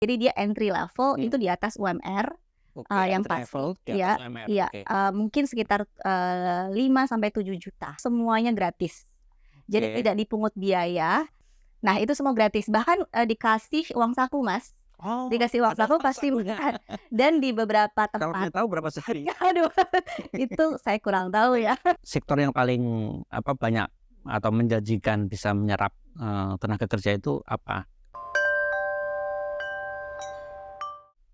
Jadi dia entry level Hmm. itu di atas UMR, Oke, yang entry pasti level di atas ya, UMR. iya, Oke. mungkin sekitar, 5 sampai 7 juta, semuanya gratis. Jadi Oke. tidak dipungut biaya. Nah, itu semua gratis, bahkan, dikasih uang saku, Mas. Oh, Dikasih uang ada saku uang pasti sakunya. dan di beberapa Kalau tempat boleh tahu berapa sehari? aduh, itu saya kurang tahu ya. Sektor yang paling banyak atau menjanjikan bisa menyerap tenaga kerja itu apa?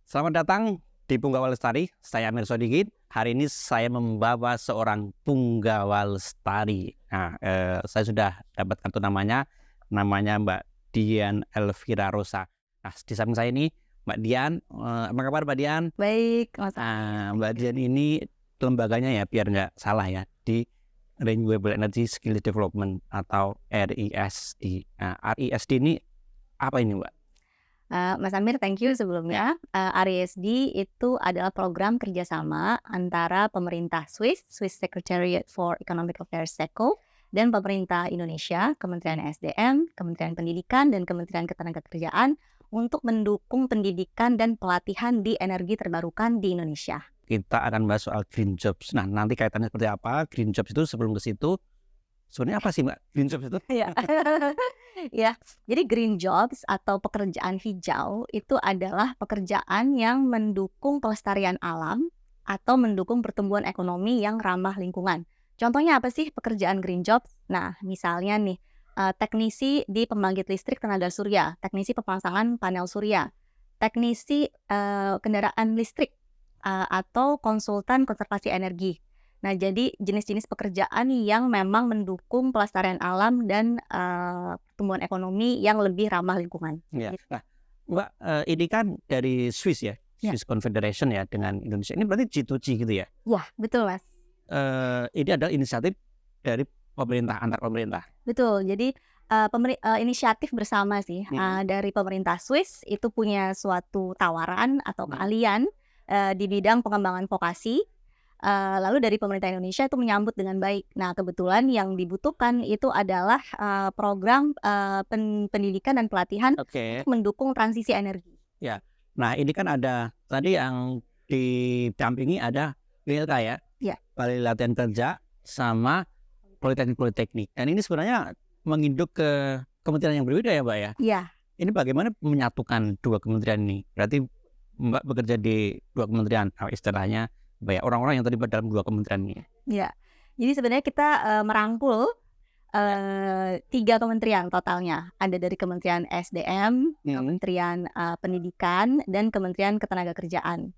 Selamat datang di Punggawa Lestari. Saya Amir Sodigit. Hari ini saya membawa seorang punggawa lestari. Nah, saya sudah dapat kartu namanya. Namanya Mbak Dian Elvira Rosa. Nah, di samping saya ini Mbak Dian. Apa kabar Mbak Dian? Baik, Mas Amir. Mbak Dian ini lembaganya ya, biar nggak salah ya, di Renewable Energy Skill Development atau RISD. Nah, RISD ini apa ini Mbak? Mas Amir, thank you sebelumnya. RISD itu adalah program kerjasama antara pemerintah Swiss Secretariat for Economic Affairs (SECO), dan pemerintah Indonesia, Kementerian SDM, Kementerian Pendidikan, dan Kementerian Ketenagakerjaan untuk mendukung pendidikan dan pelatihan di energi terbarukan di Indonesia. Kita akan bahas soal green jobs. Nah, nanti kaitannya seperti apa? Green jobs itu sebelum ke situ, sebenarnya apa sih Mbak green jobs itu? Ya, ya. Jadi green jobs atau pekerjaan hijau itu adalah pekerjaan yang mendukung pelestarian alam atau mendukung pertumbuhan ekonomi yang ramah lingkungan. Contohnya apa sih pekerjaan green jobs? Nah, misalnya nih, teknisi di pembangkit listrik tenaga surya, teknisi pemasangan panel surya, teknisi kendaraan listrik, atau konsultan konservasi energi. Nah, jadi jenis-jenis pekerjaan yang memang mendukung pelestarian alam dan pertumbuhan ekonomi yang lebih ramah lingkungan. Ya. Gitu. Nah, Mbak, ini kan dari Swiss ya, Ya. Swiss Confederation ya dengan Indonesia. Ini berarti G2G gitu ya? Wah, betul, Mas. Ini adalah inisiatif dari pemerintah, antar pemerintah. Betul. Jadi inisiatif bersama sih dari pemerintah Swiss itu punya suatu tawaran atau keahlian di bidang pengembangan vokasi. Lalu dari pemerintah Indonesia itu menyambut dengan baik. Nah, kebetulan yang dibutuhkan itu adalah program pendidikan dan pelatihan Oke. untuk mendukung transisi energi. Ya. Nah, ini kan ada tadi yang didampingi ada BLK ya? Ya. Balai Latihan Kerja sama Politeknik. Dan ini sebenarnya menginduk ke kementerian yang berbeda ya, Mbak ya? Iya. Ini bagaimana menyatukan dua kementerian ini? Berarti Mbak bekerja di dua kementerian, istilahnya Mbak ya, orang-orang yang terlibat dalam dua kementerian ini. Iya. Jadi sebenarnya kita merangkul 3 kementerian totalnya. Ada dari Kementerian SDM, Kementerian Pendidikan, dan Kementerian Ketenagakerjaan.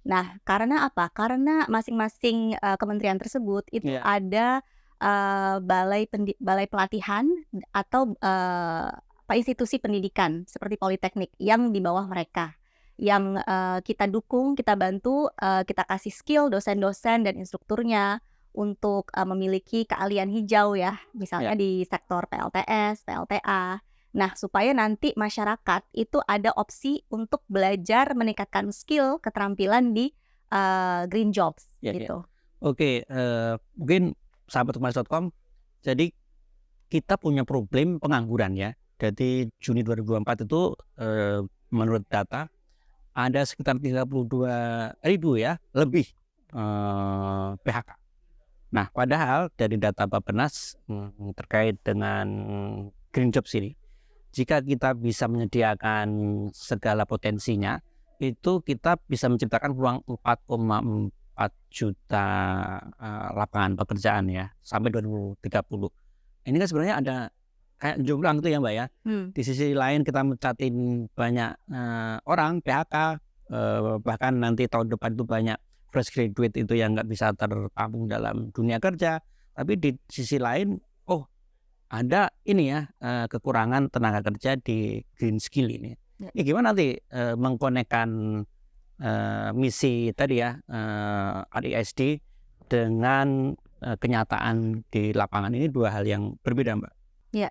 Nah, karena apa? Karena masing-masing kementerian tersebut itu ada balai pelatihan atau institusi pendidikan seperti politeknik yang di bawah mereka. Yang kita dukung, kita bantu, kita kasih skill dosen-dosen dan instrukturnya untuk memiliki keahlian hijau ya, misalnya di sektor PLTS, PLTA. Nah, supaya nanti masyarakat itu ada opsi untuk belajar meningkatkan skill, keterampilan di green jobs gitu. Oke, mungkin sahabat Kemas.com, jadi kita punya problem pengangguran ya. Jadi Juni 2024 itu menurut data ada sekitar 32.000 ya lebih PHK. Nah, padahal dari data Bappenas terkait dengan green jobs ini, jika kita bisa menyediakan segala potensinya, itu kita bisa menciptakan ruang 4,4 juta lapangan pekerjaan ya sampai 2030. Ini kan sebenarnya ada kayak jomplang itu ya Mbak ya. Di sisi lain kita mencatin banyak orang PHK, bahkan nanti tahun depan itu banyak fresh graduate itu yang nggak bisa tertampung dalam dunia kerja. Tapi di sisi lain, ada ini ya kekurangan tenaga kerja di green skill ini. Ini gimana nanti mengkonekkan misi tadi ya RISD dengan kenyataan di lapangan, ini dua hal yang berbeda Mbak. Ya.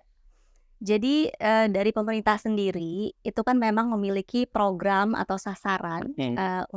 Jadi dari pemerintah sendiri itu kan memang memiliki program atau sasaran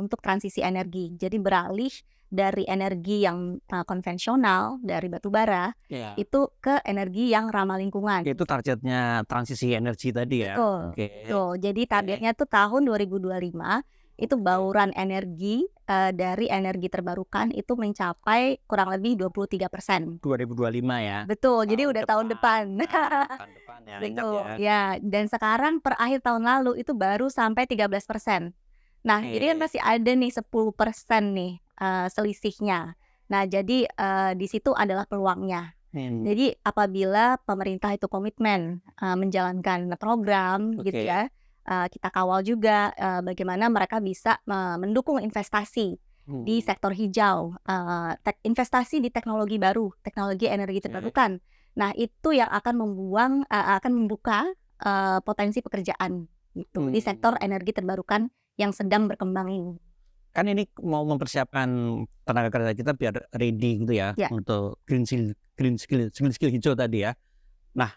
untuk transisi energi. Jadi beralih dari energi yang konvensional dari batu bara Iya. itu ke energi yang ramah lingkungan. Itu targetnya transisi energi tadi ya? Betul, Oke. betul. Jadi targetnya tuh tahun 2025 itu bauran energi dari energi terbarukan itu mencapai kurang lebih 23%. 2025 ya? Betul, jadi udah tahun depan. Tahun depan ya, ingat Betul, ya. ya. Dan sekarang per akhir tahun lalu itu baru sampai 13%. Nah, jadi kan Oke. masih ada nih 10% nih selisihnya. Nah, jadi di situ adalah peluangnya. Jadi apabila pemerintah itu komitmen menjalankan program gitu Oke. ya, kita kawal juga bagaimana mereka bisa mendukung investasi di sektor hijau, investasi di teknologi baru, teknologi energi terbarukan. Nah, itu yang akan akan membuka potensi pekerjaan gitu di sektor energi terbarukan yang sedang berkembang ini. Kan ini mau mempersiapkan tenaga kerja kita biar ready gitu ya, Ya. untuk skill hijau tadi ya. Nah,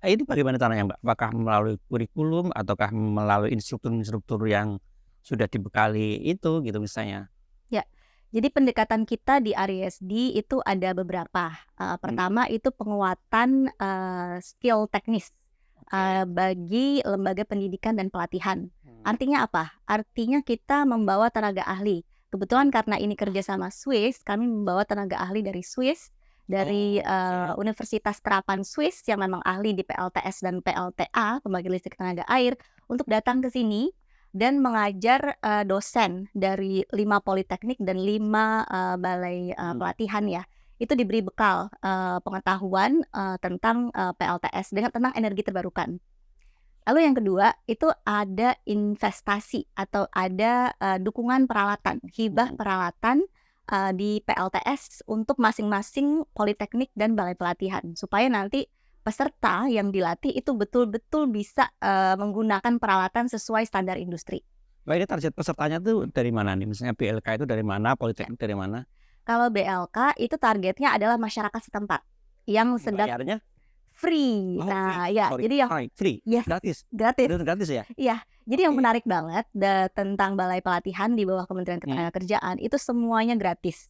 ini bagaimana caranya Mbak? Apakah melalui kurikulum ataukah melalui instruktur yang sudah dibekali itu gitu misalnya? Ya, jadi pendekatan kita di RISD itu ada beberapa. Pertama itu penguatan skill teknis bagi lembaga pendidikan dan pelatihan. Artinya apa? Artinya kita membawa tenaga ahli. Kebetulan karena ini kerja sama Swiss, kami membawa tenaga ahli dari Swiss, dari Universitas Terapan Swiss yang memang ahli di PLTS dan PLTA, pembangkit listrik tenaga air, untuk datang ke sini dan mengajar dosen dari 5 politeknik dan 5 balai pelatihan ya. Itu diberi bekal pengetahuan tentang PLTS dengan tentang energi terbarukan. Lalu yang kedua itu ada investasi atau ada dukungan peralatan, hibah peralatan di PLTS untuk masing-masing politeknik dan balai pelatihan supaya nanti peserta yang dilatih itu betul-betul bisa menggunakan peralatan sesuai standar industri. Mbak, ini target pesertanya tuh dari mana nih? Misalnya BLK itu dari mana, politeknik dari mana? Kalau BLK itu targetnya adalah masyarakat setempat yang sedang Bayarnya? free. Oh, Nah, free. ya, Sorry. jadi yang Free, yes, gratis. gratis. Itu gratis ya? Iya, jadi yang Oke. menarik banget tentang balai pelatihan di bawah Kementerian Ketenagakerjaan itu semuanya gratis.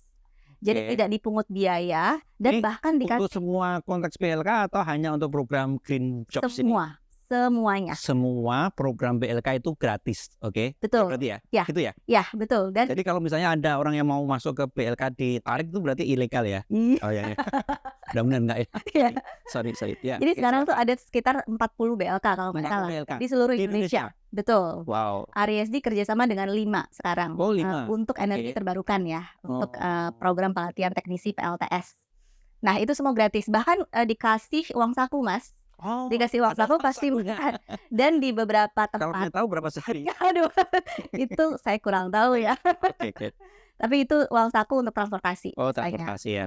Jadi Oke. tidak dipungut biaya dan Ini bahkan Untuk dikasih semua konteks BLK atau hanya untuk program Green Jobs ini? semuanya. Semua program BLK itu gratis, oke? Betul. Berarti ya? Ya. Gitu ya? Ya, betul. Dan Jadi kalau misalnya ada orang yang mau masuk ke BLK ditarik itu berarti ilegal ya? Ih, Oh ya, ya. Mudah-mudahan enggak ya? ya. Sorry. Ya, Jadi oke, sekarang tuh silakan. ada sekitar 40 BLK kalau nggak 40 salah BLK di seluruh di Indonesia. Indonesia? Betul. Wow. RISD kerjasama dengan 5 sekarang Oh, 5. untuk energi Oke. terbarukan ya, untuk Oh. program pelatihan teknisi PLTS. Nah, itu semua gratis. Bahkan dikasih uang saku, Mas. Oh, Dikasih uang ada saku uang pasti sakunya. makan. Dan di beberapa Kalau tempat, boleh tahu berapa sehari? aduh, itu saya kurang tahu ya. Oke. Tapi itu uang saku untuk transportasi Oh, biasanya. transportasi ya.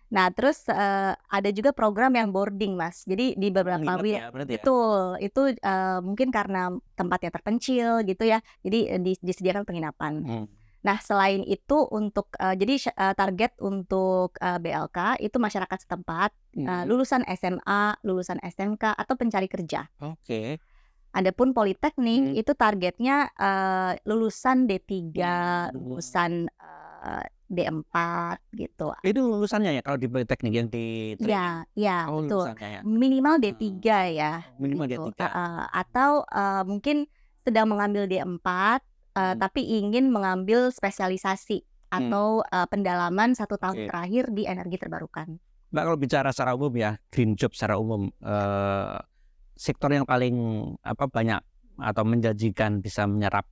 Nah, terus ada juga program yang boarding, Mas. Jadi di beberapa Nginep ya, berarti ya? betul, itu mungkin karena tempatnya terpencil gitu ya. Jadi disediakan penginapan. Nah, selain itu untuk jadi target untuk BLK itu masyarakat setempat, lulusan SMA, lulusan SMK atau pencari kerja. Oke. Adapun politeknik itu targetnya lulusan D3, lulusan D4 gitu. Itu lulusannya ya kalau di politeknik yang di Ya, Oh, betul. lulusannya ya. Minimal D3 ya. Minimal gitu. D3. Atau mungkin sedang mengambil D4 tapi ingin mengambil spesialisasi atau pendalaman 1 tahun Oke. terakhir di energi terbarukan. Mbak, kalau bicara secara umum ya, green job secara umum, sektor yang paling banyak atau menjanjikan bisa menyerap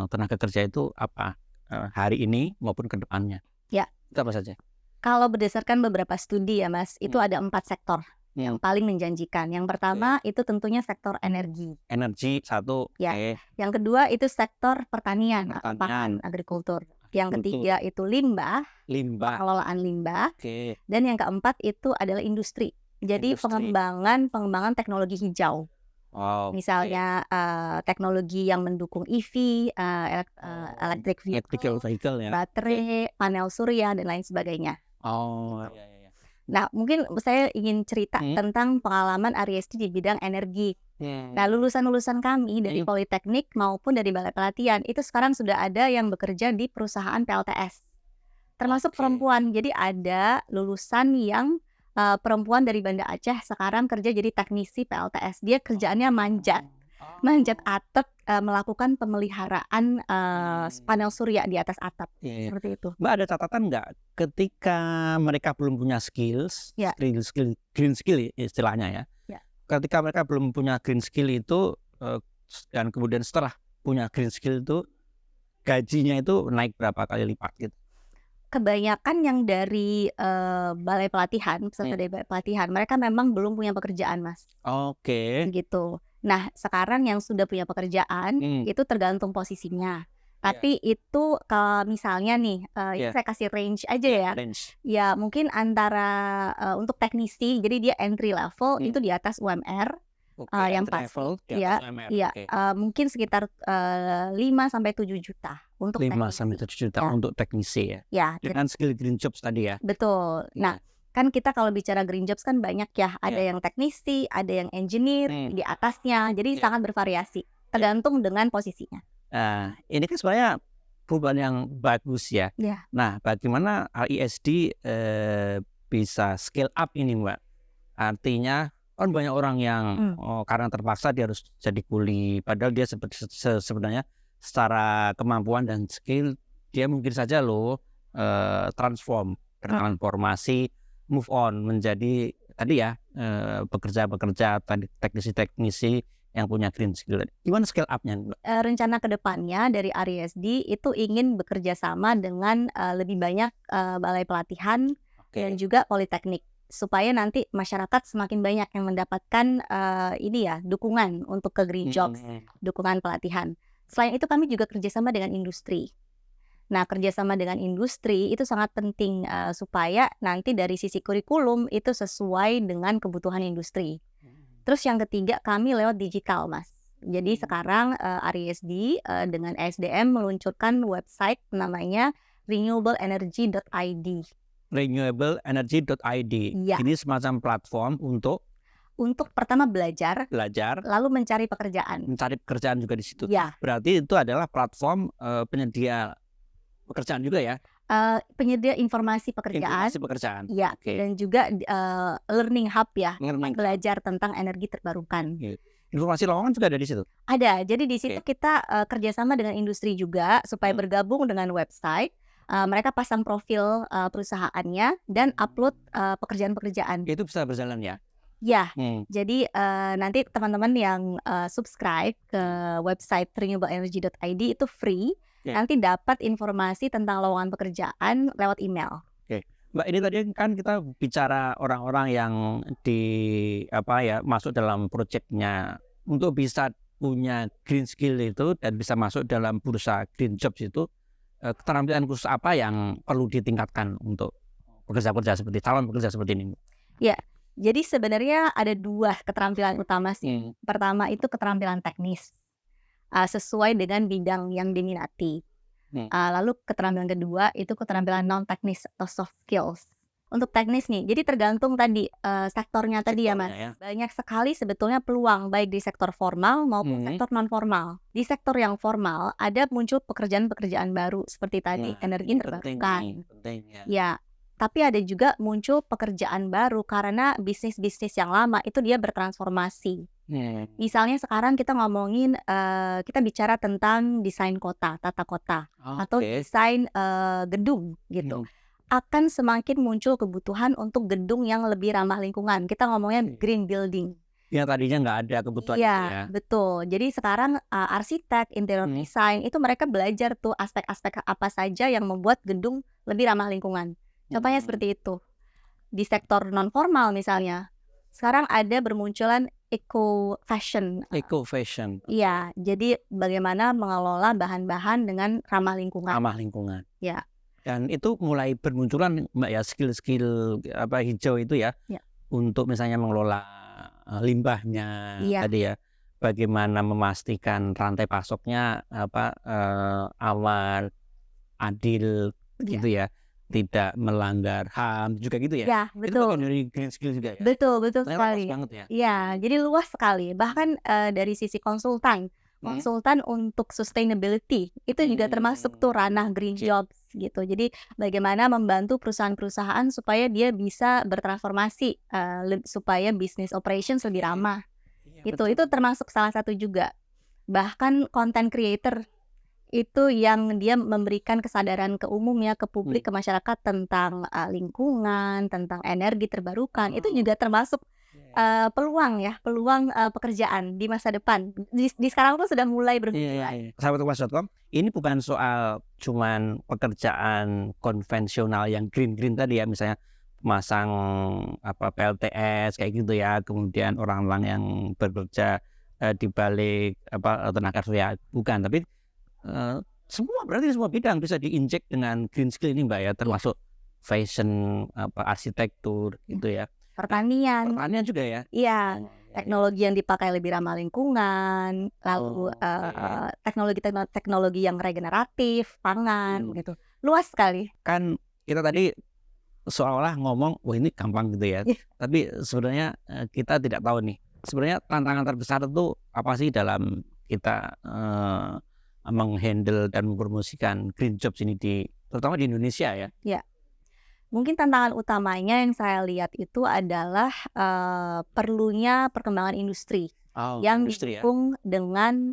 tenaga kerja itu apa? Hari ini maupun ke depannya? Ya. Itu apa saja? Kalau berdasarkan beberapa studi ya, Mas, itu ada 4 sektor yang paling menjanjikan. Yang pertama itu tentunya sektor energi. Energi 1. Ya. Oke. Yang kedua itu sektor pertanian, Pertanian. agrikultur. Yang ketiga itu limbah, Limbah. pengelolaan limbah. Oke. Dan yang keempat itu adalah industri. Jadi Industri. pengembangan teknologi hijau. Wow. Misalnya teknologi yang mendukung EV, electric Electrical vehicle ya. baterai, panel surya dan lain sebagainya. Oh, iya. Nah, mungkin saya ingin cerita tentang pengalaman RISD di bidang energi. Nah, lulusan-lulusan kami dari politeknik maupun dari balai pelatihan itu sekarang sudah ada yang bekerja di perusahaan PLTS. termasuk perempuan. Jadi ada lulusan yang perempuan dari Banda Aceh sekarang kerja jadi teknisi PLTS. Dia kerjaannya manjat atap, melakukan pemeliharaan panel surya di atas atap. Iya. Seperti itu. Mbak ada catatan nggak ketika mereka belum punya skills, Ya. green skill istilahnya ya. Ya. Ketika mereka belum punya green skill itu dan kemudian setelah punya green skill itu gajinya itu naik berapa kali lipat gitu? Kebanyakan yang dari balai pelatihan, peserta dari balai pelatihan, mereka memang belum punya pekerjaan, Mas. Oke. Gitu. Nah, sekarang yang sudah punya pekerjaan itu tergantung posisinya. Tapi itu kalau misalnya nih, ini saya kasih range aja ya. Range. Ya mungkin antara untuk teknisi, jadi dia entry level itu di atas UMR. Yang pasti, ya, mungkin sekitar 5-7 juta untuk 5-7 juta untuk teknisi ya. Ya, dengan skill green jobs tadi ya. Betul. Nah, kan kita kalau bicara green jobs kan banyak ya, ada yang teknisi, ada yang engineer di atasnya, jadi sangat bervariasi, tergantung dengan posisinya. Nah, ini kan sebenarnya perubahan yang bagus ya. Nah, bagaimana RISD bisa scale up ini, Mbak? Artinya kan banyak orang yang karena terpaksa dia harus jadi kuli, padahal dia sebenarnya secara kemampuan dan skill dia mungkin saja transformasi, move on menjadi tadi ya pekerja-pekerja teknisi-teknisi yang punya green skill. Gimana scale up-nya? Rencana kedepannya dari RISD itu ingin bekerja sama dengan lebih banyak balai pelatihan dan juga politeknik, supaya nanti masyarakat semakin banyak yang mendapatkan dukungan untuk ke green jobs, dukungan pelatihan. Selain itu kami juga kerjasama dengan industri. Nah, kerjasama dengan industri itu sangat penting supaya nanti dari sisi kurikulum itu sesuai dengan kebutuhan industri. Terus yang ketiga, kami lewat digital, Mas. Jadi sekarang RISD dengan SDM meluncurkan website namanya renewableenergy.id. Renewableenergy.id. Ini semacam platform untuk pertama belajar, lalu mencari pekerjaan. Mencari pekerjaan juga di situ. Berarti itu adalah platform penyedia pekerjaan juga ya? Penyedia informasi pekerjaan. Ya, dan juga learning hub ya, belajar tentang energi terbarukan. Informasi lowongan juga ada di situ? Ada. Jadi di situ kita kerjasama dengan industri juga supaya bergabung dengan website. Mereka pasang profil perusahaannya dan upload pekerjaan-pekerjaan. Itu bisa berjalan ya? Ya, jadi nanti teman-teman yang subscribe ke website renewableenergy.id itu free. Nanti dapat informasi tentang lowongan pekerjaan lewat email. Mbak, ini tadi kan kita bicara orang-orang yang masuk dalam proyeknya untuk bisa punya green skill itu dan bisa masuk dalam bursa green jobs itu, keterampilan khusus apa yang perlu ditingkatkan untuk pekerja-pekerja seperti calon pekerja seperti ini? Ya, jadi sebenarnya ada 2 keterampilan utama sih. Pertama itu keterampilan teknis, sesuai dengan bidang yang diminati. Lalu keterampilan kedua itu keterampilan non teknis atau soft skills. Untuk teknis nih, jadi tergantung tadi sektornya tadi ya, Mas. Banyak sekali sebetulnya peluang baik di sektor formal maupun sektor non formal. Di sektor yang formal ada muncul pekerjaan-pekerjaan baru seperti tadi energi terbarukan. Ya, tapi ada juga muncul pekerjaan baru karena bisnis-bisnis yang lama itu dia bertransformasi. Misalnya sekarang kita ngomongin, kita bicara tentang desain kota, tata kota, atau desain gedung gitu. Akan semakin muncul kebutuhan untuk gedung yang lebih ramah lingkungan. Kita ngomongnya green building. Yang tadinya nggak ada kebutuhan itu ya. Iya, betul. Jadi sekarang arsitek, interior design itu mereka belajar tuh aspek-aspek apa saja yang membuat gedung lebih ramah lingkungan. Contohnya seperti itu. Di sektor non formal misalnya, sekarang ada bermunculan eco fashion. Iya, jadi bagaimana mengelola bahan-bahan dengan ramah lingkungan. Ya. Dan itu mulai bermunculan, Mbak ya, skill-skill hijau itu ya. Untuk misalnya mengelola limbahnya tadi ya. Bagaimana memastikan rantai pasoknya aman, adil gitu ya. Tidak melanggar HAM juga gitu ya? Ya, betul. Itu dari green skill juga ya? Betul sekali. Banget ya? Iya, jadi luas sekali. Bahkan dari sisi konsultan konsultan untuk sustainability. Itu juga termasuk tuh ranah green jobs gitu. Jadi bagaimana membantu perusahaan-perusahaan supaya dia bisa bertransformasi supaya business operations lebih ramah. Itu termasuk salah satu juga. Bahkan content creator itu yang dia memberikan kesadaran ke umum ya, ke publik, ke masyarakat tentang lingkungan, tentang energi terbarukan. Itu juga termasuk peluang pekerjaan di masa depan. Di sekarang tuh sudah mulai bermunculan. Sahabat Kompas.com, ini bukan soal cuman pekerjaan konvensional yang green tadi ya, misalnya masang PLTS kayak gitu ya, kemudian orang-orang yang bekerja di balik tenaga surya, bukan, tapi berarti semua bidang bisa diinjek dengan green skill ini Mbak ya, termasuk fashion, arsitektur gitu ya. Pertanian juga ya. Iya, teknologi yang dipakai lebih ramah lingkungan, lalu teknologi yang regeneratif, pangan gitu. Luas sekali. Kan kita tadi seolah-olah ngomong, wah ini gampang gitu ya. Tapi sebenarnya kita tidak tahu nih. Sebenarnya tantangan terbesar itu apa sih dalam kita menghandle dan mempromosikan green jobs ini terutama di Indonesia ya? Ya. Mungkin tantangan utamanya yang saya lihat itu adalah perlunya perkembangan industri yang didukung dengan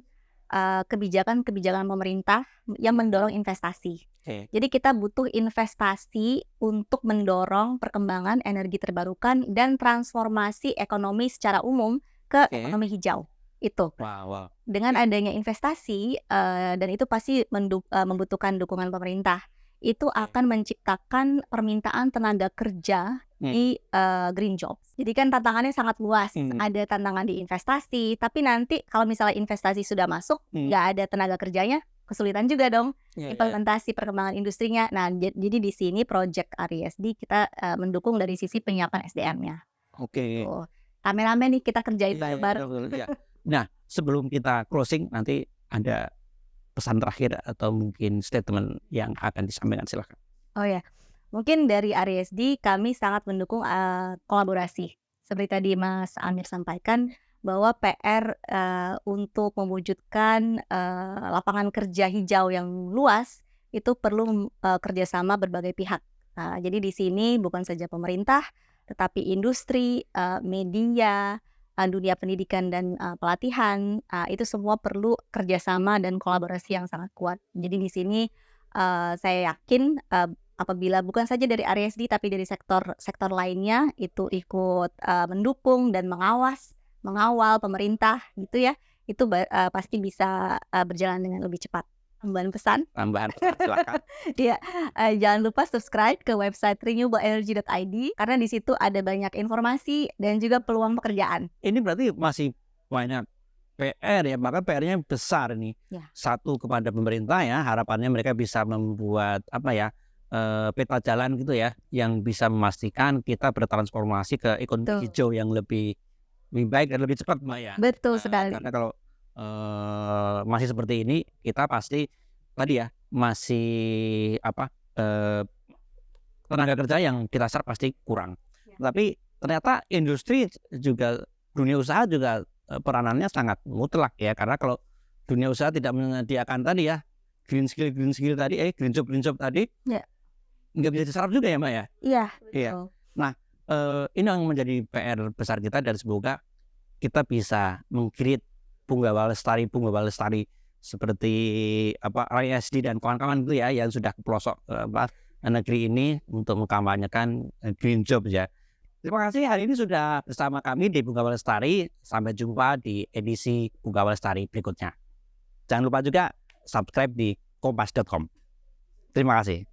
kebijakan-kebijakan pemerintah yang mendorong investasi. Jadi kita butuh investasi untuk mendorong perkembangan energi terbarukan dan transformasi ekonomi secara umum ke ekonomi hijau. Itu. Dengan adanya investasi dan itu pasti membutuhkan dukungan pemerintah. Itu akan menciptakan permintaan tenaga kerja di green jobs. Jadi kan tantangannya sangat luas. Ada tantangan di investasi, tapi nanti kalau misalnya investasi sudah masuk, nggak ada tenaga kerjanya, kesulitan juga dong implementasi perkembangan industrinya. Nah, jadi di sini Project RISD kita mendukung dari sisi penyiapan SDM-nya. Rame-rame nih kita kerjain bareng. Nah, sebelum kita closing, nanti ada pesan terakhir atau mungkin statement yang akan disampaikan, silakan. Mungkin dari RISD kami sangat mendukung kolaborasi. Seperti tadi Mas Amir sampaikan bahwa PR untuk mewujudkan lapangan kerja hijau yang luas itu perlu kerjasama berbagai pihak. Jadi di sini bukan saja pemerintah, tetapi industri, media, dunia pendidikan dan pelatihan, itu semua perlu kerjasama dan kolaborasi yang sangat kuat. Jadi di sini saya yakin apabila bukan saja dari RISD tapi dari sektor lainnya itu ikut mendukung dan mengawal pemerintah gitu ya, itu pasti bisa berjalan dengan lebih cepat. Tambahan pesan silakan. Jangan lupa subscribe ke website renewableenergy.id karena di situ ada banyak informasi dan juga peluang pekerjaan. Ini berarti masih banyak PR ya, bahkan PR-nya besar nih. Satu, kepada pemerintah ya, harapannya mereka bisa membuat peta jalan gitu ya, yang bisa memastikan kita bertransformasi ke ekonomi hijau yang lebih baik dan lebih cepat, Mbak ya. Betul sekali. Karena kalau masih seperti ini, kita pasti tadi ya masih tenaga kerja yang kita serap pasti kurang. Tapi ternyata industri juga, dunia usaha juga peranannya sangat mutlak ya, karena kalau dunia usaha tidak menyediakan tadi ya green skill tadi, green job tadi, nggak bisa diserap juga ya Mbak ya. Iya. Nah, ini yang menjadi PR besar kita, dan semoga kita bisa meng-create Punggawa Lestari seperti RISD dan kawan-kawan itu ya, yang sudah ke pelosok negeri ini untuk mengkampanyekan green job ya. Terima kasih, hari ini sudah bersama kami di Punggawa Lestari. Sampai jumpa di edisi Punggawa Lestari berikutnya. Jangan lupa juga subscribe di kompas.com. Terima kasih.